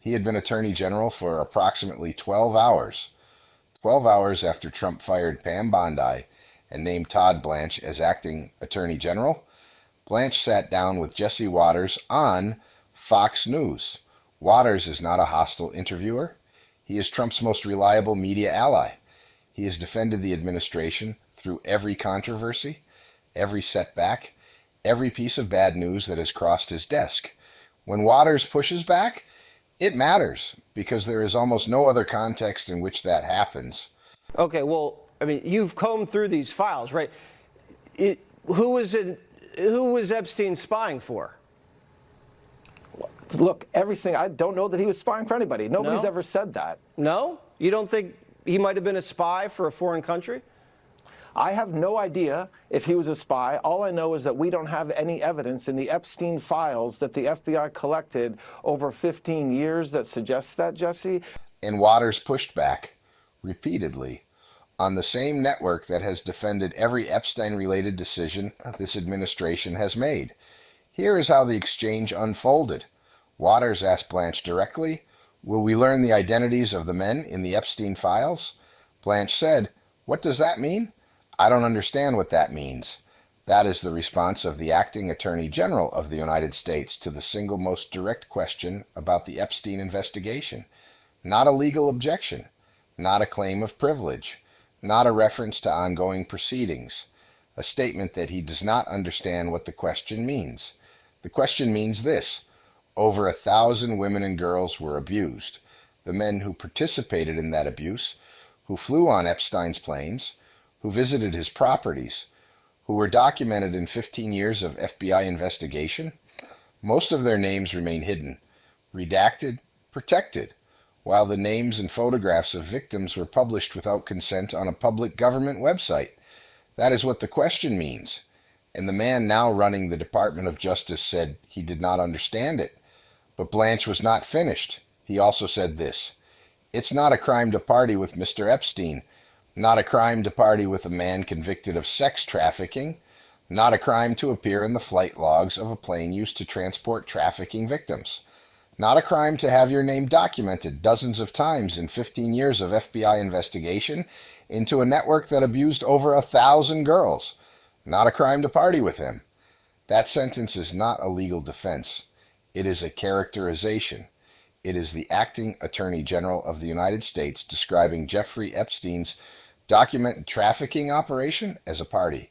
He had been Attorney General for approximately 12 hours. 12 hours after Trump fired Pam Bondi and named Todd Blanche as acting Attorney General, Blanche sat down with Jesse Watters on Fox News. Watters is not a hostile interviewer. He is Trump's most reliable media ally. He has defended the administration through every controversy, every setback, every piece of bad news that has crossed his desk. When Watters pushes back, it matters because there is almost no other context in which that happens. Okay, well, I mean, you've combed through these files, right? Who was Epstein spying for? Look, everything. I don't know that he was spying for anybody. Nobody's ever said that. No? You don't think he might have been a spy for a foreign country? I have no idea if he was a spy. All I know is that we don't have any evidence in the Epstein files that the FBI collected over 15 years that suggests that, Jesse. And Watters pushed back repeatedly on the same network that has defended every Epstein-related decision this administration has made. Here is how the exchange unfolded. Watters asked Blanche directly, "Will we learn the identities of the men in the Epstein files?" Blanche said, "What does that mean? I don't understand what that means." That is the response of the acting Attorney General of the United States to the single most direct question about the Epstein investigation. Not a legal objection, not a claim of privilege, not a reference to ongoing proceedings, a statement that he does not understand what the question means. The question means this: over 1,000 women and girls were abused. The men who participated in that abuse, who flew on Epstein's planes, who visited his properties, who were documented in 15 years of FBI investigation, most of their names remain hidden, redacted, protected, while the names and photographs of victims were published without consent on a public government website. That is what the question means. And the man now running the Department of Justice said he did not understand it. But Blanche was not finished. He also said this: "It's not a crime to party with Mr. Epstein, not a crime to party with a man convicted of sex trafficking, not a crime to appear in the flight logs of a plane used to transport trafficking victims, not a crime to have your name documented dozens of times in 15 years of FBI investigation into a network that abused over 1,000 girls, not a crime to party with him." That sentence is not a legal defense. It is a characterization. It is the acting Attorney General of the United States describing Jeffrey Epstein's documented trafficking operation as a party,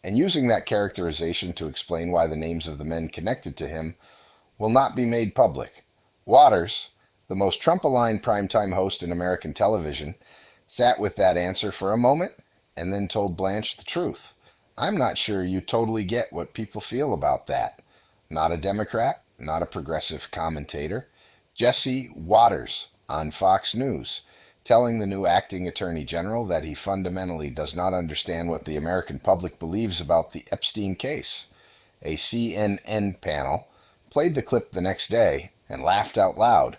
and using that characterization to explain why the names of the men connected to him will not be made public. Watters, the most Trump-aligned primetime host in American television, sat with that answer for a moment and then told Blanche the truth. "I'm not sure you totally get what people feel about that." Not a Democrat, not a progressive commentator. Jesse Watters on Fox News, telling the new acting Attorney General that he fundamentally does not understand what the American public believes about the Epstein case. A CNN panel played the clip the next day and laughed out loud.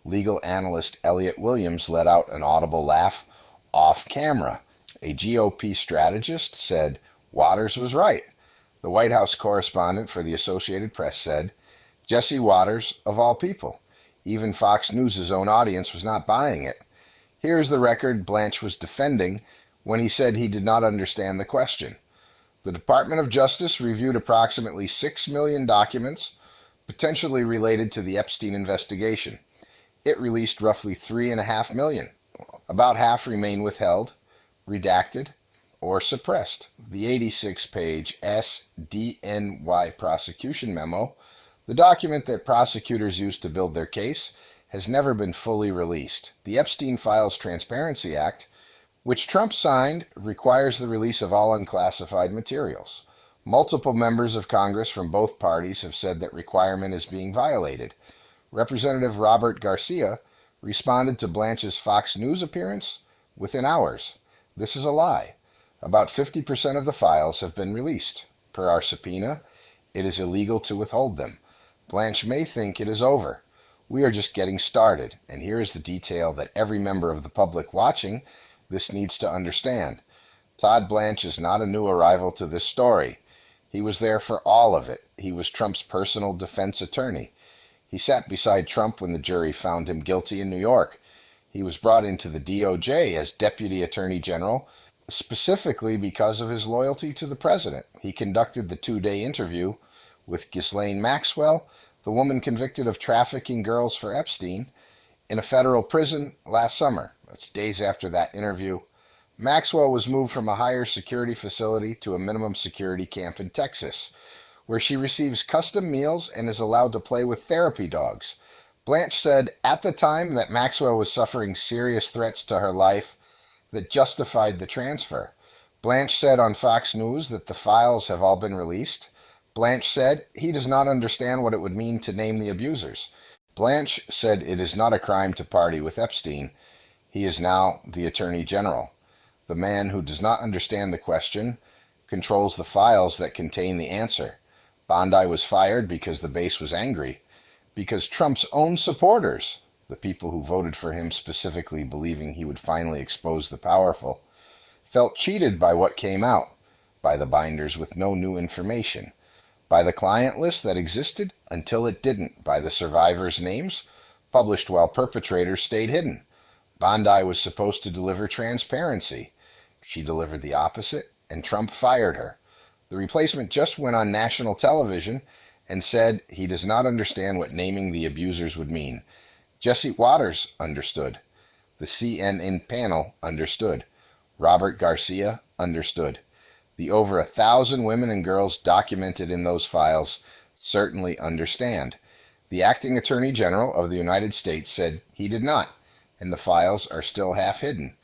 Legal analyst Elliot Williams let out an audible laugh off camera. A GOP strategist said Watters was right. The White House correspondent for the Associated Press said, "Jesse Watters, of all people." Even Fox News' own audience was not buying it. Here is the record Blanche was defending when he said he did not understand the question. The Department of Justice reviewed approximately 6 million documents potentially related to the Epstein investigation. It released roughly 3.5 million. About half remain withheld, redacted, or suppressed. The 86-page SDNY prosecution memo, the document that prosecutors used to build their case, has never been fully released. The Epstein Files Transparency Act, which Trump signed, requires the release of all unclassified materials. Multiple members of Congress from both parties have said that requirement is being violated. Representative Robert Garcia responded to Blanche's Fox News appearance within hours. This is a lie. About 50% of the files have been released. Per our subpoena, it is illegal to withhold them. Blanche may think it is over. We are just getting started, and here is the detail that every member of the public watching this needs to understand. Todd Blanche is not a new arrival to this story. He was there for all of it. He was Trump's personal defense attorney. He sat beside Trump when the jury found him guilty in New York. He was brought into the DOJ as Deputy Attorney General specifically because of his loyalty to the president. He conducted the 2-day interview with Ghislaine Maxwell, the woman convicted of trafficking girls for Epstein, in a federal prison last summer. That's days after that interview. Maxwell was moved from a higher security facility to a minimum security camp in Texas, where she receives custom meals and is allowed to play with therapy dogs. Blanche said at the time that Maxwell was suffering serious threats to her life that justified the transfer. Blanche said on Fox News that the files have all been released. Blanche said he does not understand what it would mean to name the abusers. Blanche said it is not a crime to party with Epstein. He is now the Attorney General. The man who does not understand the question controls the files that contain the answer. Bondi was fired because the base was angry, because Trump's own supporters, the people who voted for him specifically believing he would finally expose the powerful, felt cheated by what came out, by the binders with no new information, by the client list that existed until it didn't, by the survivors' names published while perpetrators stayed hidden. Bondi was supposed to deliver transparency. She delivered the opposite, and Trump fired her. The replacement just went on national television and said he does not understand what naming the abusers would mean. Jesse Waters understood. The CNN panel understood. Robert Garcia understood. The over 1,000 women and girls documented in those files certainly understand. The acting Attorney General of the United States said he did not, and the files are still half hidden.